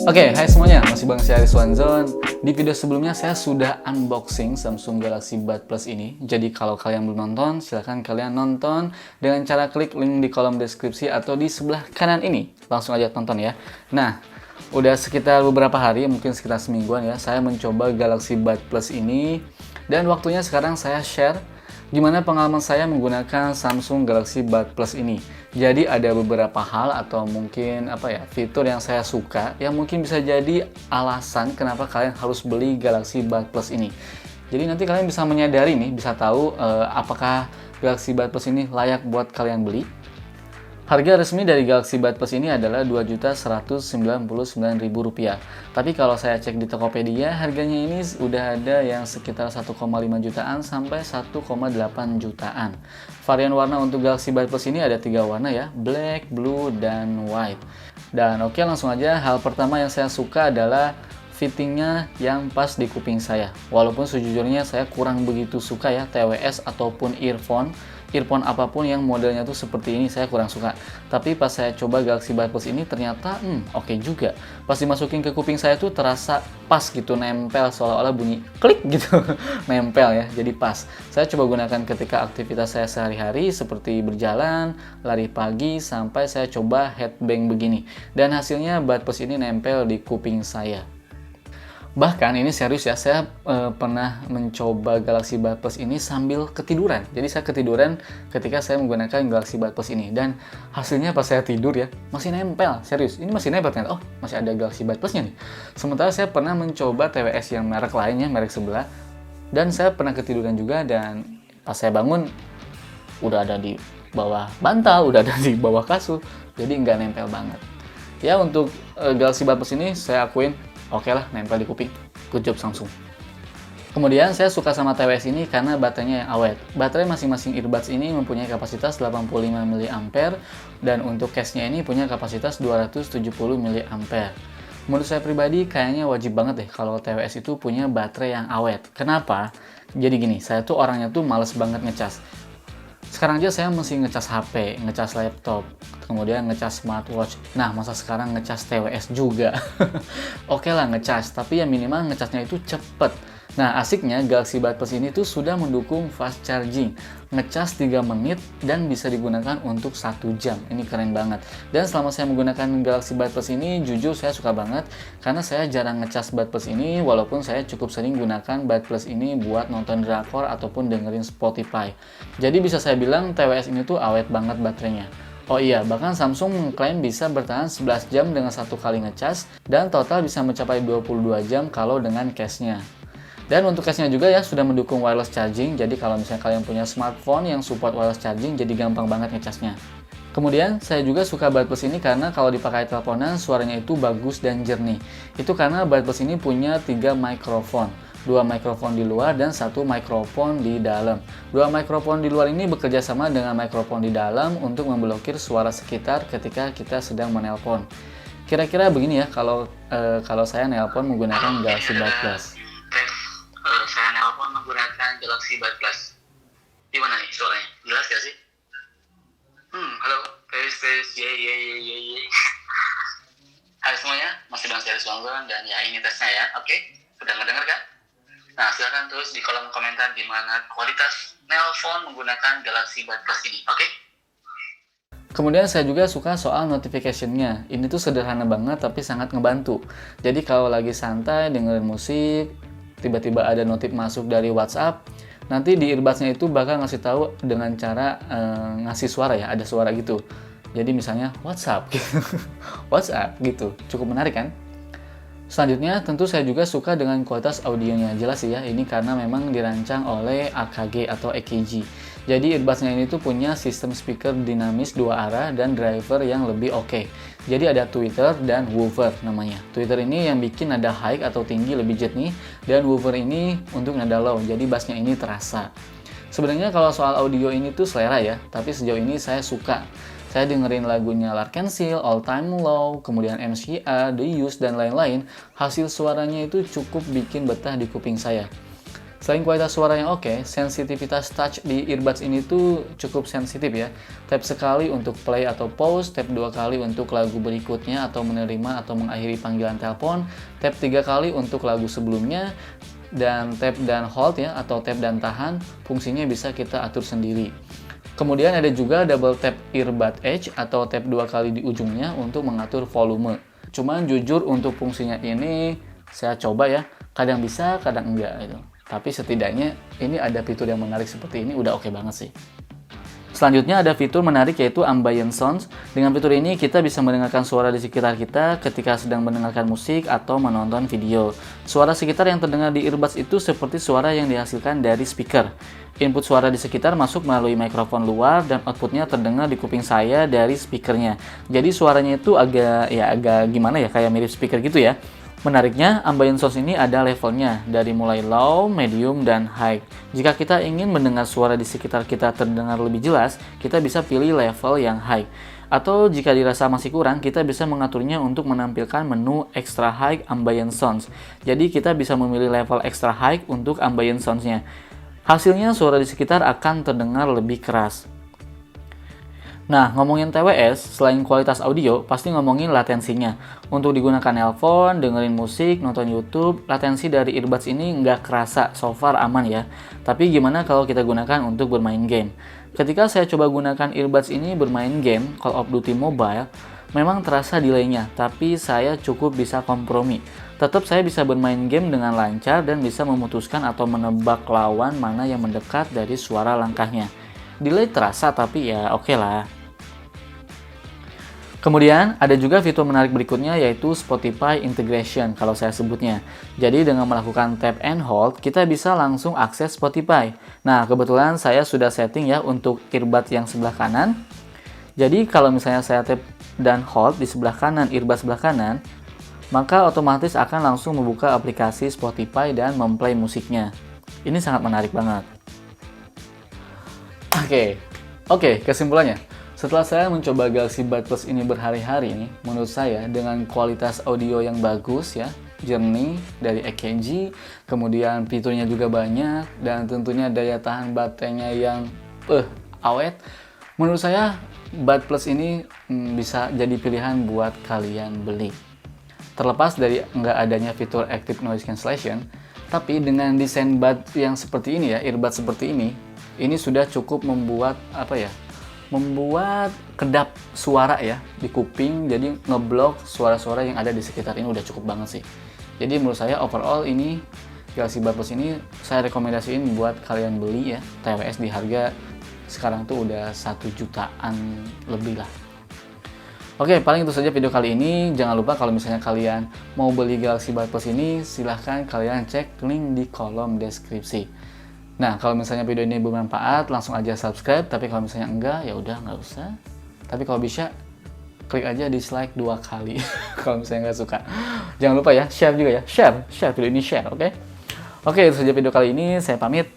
Oke, hai semuanya, masih bareng saya Rizwanzon. Di video sebelumnya saya sudah unboxing Samsung Galaxy Buds Plus ini. Jadi kalau kalian belum nonton, silahkan kalian nonton dengan cara klik link di kolom deskripsi atau di sebelah kanan ini. Langsung aja tonton ya. Nah, udah sekitar beberapa hari, mungkin sekitar semingguan ya, saya mencoba Galaxy Buds Plus ini. Dan waktunya sekarang saya share gimana pengalaman saya menggunakan Samsung Galaxy Buds Plus ini. Jadi ada beberapa hal atau mungkin fitur yang saya suka yang mungkin bisa jadi alasan kenapa kalian harus beli Galaxy Buds Plus ini. Jadi nanti kalian bisa menyadari nih, bisa tahu apakah Galaxy Buds Plus ini layak buat kalian beli. Harga resmi dari Galaxy Buds Plus ini adalah Rp2.199.000. Tapi kalau saya cek di Tokopedia, harganya ini udah ada yang sekitar 1,5 jutaan sampai 1,8 jutaan. Varian warna untuk Galaxy Buds Plus ini ada 3 warna ya, black, blue, dan white. Dan oke, langsung aja. Hal pertama yang saya suka adalah fittingnya yang pas di kuping saya. Walaupun sejujurnya saya kurang begitu suka ya TWS ataupun earphone apapun yang modelnya tuh seperti ini saya kurang suka. Tapi pas saya coba Galaxy Buds Plus ini ternyata oke juga. Pas dimasukin ke kuping saya tuh terasa pas gitu, nempel, seolah-olah bunyi klik gitu. Nempel ya, jadi pas. Saya coba gunakan ketika aktivitas saya sehari-hari seperti berjalan, lari pagi, sampai saya coba headbang begini. Dan hasilnya Buds Plus ini nempel di kuping saya. Bahkan ini serius ya, saya pernah mencoba Galaxy Buds Plus ini sambil ketiduran. Jadi saya ketiduran ketika saya menggunakan Galaxy Buds Plus ini. Dan hasilnya pas saya tidur ya, masih nempel, serius. Ini masih nempel ternyata, oh masih ada Galaxy Buds Plus-nya nih. Sementara saya pernah mencoba TWS yang merek lainnya, merek sebelah. Dan saya pernah ketiduran juga, dan pas saya bangun, udah ada di bawah bantal, udah ada di bawah kasur. Jadi nggak nempel banget. Ya untuk Galaxy Buds Plus ini saya akuin, oke lah, nempel di kuping. Good job Samsung. Kemudian saya suka sama TWS ini karena baterainya yang awet. Baterai masing-masing earbuds ini mempunyai kapasitas 85 mAh dan untuk case-nya ini punya kapasitas 270 mAh. Menurut saya pribadi kayaknya wajib banget deh kalau TWS itu punya baterai yang awet. Kenapa? Jadi gini, saya tuh orangnya tuh males banget ngecas. Sekarang aja saya mesti ngecas HP, ngecas laptop, kemudian ngecas smartwatch. Nah, masa sekarang ngecas TWS juga? Oke lah ngecas, tapi ya minimal ngecasnya itu cepet. Nah, asiknya Galaxy Buds Plus ini tuh sudah mendukung fast charging. Ngecas 3 menit dan bisa digunakan untuk 1 jam. Ini keren banget. Dan selama saya menggunakan Galaxy Buds Plus ini, jujur saya suka banget. Karena saya jarang ngecas Buds Plus ini, walaupun saya cukup sering gunakan Buds Plus ini buat nonton drakor ataupun dengerin Spotify. Jadi bisa saya bilang TWS ini tuh awet banget baterainya. Oh iya, bahkan Samsung mengklaim bisa bertahan 11 jam dengan satu kali ngecas, dan total bisa mencapai 22 jam kalau dengan case-nya. Dan untuk case-nya juga ya sudah mendukung wireless charging, jadi kalau misalnya kalian punya smartphone yang support wireless charging, jadi gampang banget ngecasnya. Kemudian saya juga suka Buds Plus ini karena kalau dipakai teleponan suaranya itu bagus dan jernih. Itu karena Buds Plus ini punya 3 mikrofon. 2 mikrofon di luar dan 1 mikrofon di dalam. 2 mikrofon di luar ini bekerja sama dengan mikrofon di dalam untuk memblokir suara sekitar ketika kita sedang menelpon. Kira-kira begini ya kalau saya nelpon menggunakan Galaxy Buds Plus. Saya nelpon menggunakan Galaxy Buds Plus. Gimana nih suaranya? Jelas gak sih? Halo, tes, ye. Hai semuanya, masih dengan saya Rizwanzon dan ya ini tesnya ya, oke? Udah ngedenger kan? Nah, silahkan tulis di kolom komentar gimana kualitas nelpon menggunakan Galaxy Buds Plus ini, oke? Kemudian saya juga suka soal notification-nya. Ini tuh sederhana banget tapi sangat ngebantu. Jadi kalau lagi santai dengerin musik, tiba-tiba ada notif masuk dari WhatsApp, nanti di earbuds-nya itu bakal ngasih tahu dengan cara ngasih suara ya, ada suara gitu. Jadi misalnya WhatsApp gitu. WhatsApp gitu. Cukup menarik kan? Selanjutnya tentu saya juga suka dengan kualitas audionya. Jelas sih ya, ini karena memang dirancang oleh AKG atau EKG. Jadi earbuds-nya ini tuh punya sistem speaker dinamis 2 arah dan driver yang lebih oke. Jadi ada tweeter dan woofer namanya. Tweeter ini yang bikin nada high atau tinggi lebih jernih, dan woofer ini untuk nada low, jadi bassnya ini terasa. Sebenarnya kalau soal audio ini tuh selera ya, tapi sejauh ini saya suka. Saya dengerin lagunya L'Arc-en-Ciel, All Time Low, kemudian MCA, The Used, dan lain-lain. Hasil suaranya itu cukup bikin betah di kuping saya. Selain kualitas suara yang oke, sensitivitas touch di earbuds ini tuh cukup sensitif ya. Tap sekali untuk play atau pause, tap 2 kali untuk lagu berikutnya atau menerima atau mengakhiri panggilan telepon, tap 3 kali untuk lagu sebelumnya, dan tap dan hold ya, atau tap dan tahan, fungsinya bisa kita atur sendiri. Kemudian ada juga double tap earbud edge atau tap 2 kali di ujungnya untuk mengatur volume. Cuman jujur untuk fungsinya ini saya coba ya, kadang bisa, kadang enggak gitu. Tapi setidaknya ini ada fitur yang menarik seperti ini udah oke banget sih. Selanjutnya ada fitur menarik yaitu ambient sounds. Dengan fitur ini kita bisa mendengarkan suara di sekitar kita ketika sedang mendengarkan musik atau menonton video. Suara sekitar yang terdengar di earbuds itu seperti suara yang dihasilkan dari speaker. Input suara di sekitar masuk melalui mikrofon luar dan outputnya terdengar di kuping saya dari speakernya. Jadi suaranya itu agak gimana ya, kayak mirip speaker gitu ya. Menariknya, ambient source ini ada levelnya, dari mulai low, medium, dan high. Jika kita ingin mendengar suara di sekitar kita terdengar lebih jelas, kita bisa pilih level yang high. Atau jika dirasa masih kurang, kita bisa mengaturnya untuk menampilkan menu extra high ambient sounds. Jadi kita bisa memilih level extra high untuk ambient sounds-nya. Hasilnya suara di sekitar akan terdengar lebih keras. Nah, ngomongin TWS, selain kualitas audio, pasti ngomongin latensinya. Untuk digunakan nelpon, dengerin musik, nonton YouTube, latensi dari earbuds ini nggak kerasa, so far aman ya. Tapi gimana kalau kita gunakan untuk bermain game? Ketika saya coba gunakan earbuds ini bermain game, Call of Duty Mobile, memang terasa delay-nya, tapi saya cukup bisa kompromi. Tetap saya bisa bermain game dengan lancar dan bisa memutuskan atau menebak lawan mana yang mendekat dari suara langkahnya. Delay terasa, tapi ya oke lah. Kemudian ada juga fitur menarik berikutnya yaitu Spotify Integration kalau saya sebutnya. Jadi dengan melakukan tap and hold kita bisa langsung akses Spotify. Nah kebetulan saya sudah setting ya untuk earbud yang sebelah kanan. Jadi kalau misalnya saya tap dan hold di sebelah kanan, earbud sebelah kanan, maka otomatis akan langsung membuka aplikasi Spotify dan memplay musiknya. Ini sangat menarik banget. Oke, kesimpulannya. Setelah saya mencoba Galaxy Buds Plus ini berhari-hari nih, menurut saya dengan kualitas audio yang bagus ya, jernih dari EKG, kemudian fiturnya juga banyak, dan tentunya daya tahan baterainya yang awet, menurut saya Buds Plus ini bisa jadi pilihan buat kalian beli. Terlepas dari nggak adanya fitur Active Noise Cancellation, tapi dengan desain buds yang seperti ini ya, earbuds seperti ini sudah cukup membuat membuat kedap suara ya di kuping, jadi ngeblok suara-suara yang ada di sekitar ini udah cukup banget sih. Jadi menurut saya overall ini Galaxy Buds Plus ini saya rekomendasiin buat kalian beli ya, TWS di harga sekarang tuh udah 1 jutaan lebih lah. Oke, paling itu saja video kali ini. Jangan lupa kalau misalnya kalian mau beli Galaxy Buds Plus ini, silahkan kalian cek link di kolom deskripsi. Nah, kalau misalnya video ini bermanfaat, langsung aja subscribe. Tapi kalau misalnya enggak, ya udah nggak usah. Tapi kalau bisa, klik aja dislike 2 kali. Kalau misalnya nggak suka. Jangan lupa ya, share juga ya. Share video ini share, oke? Oke, itu saja video kali ini. Saya pamit.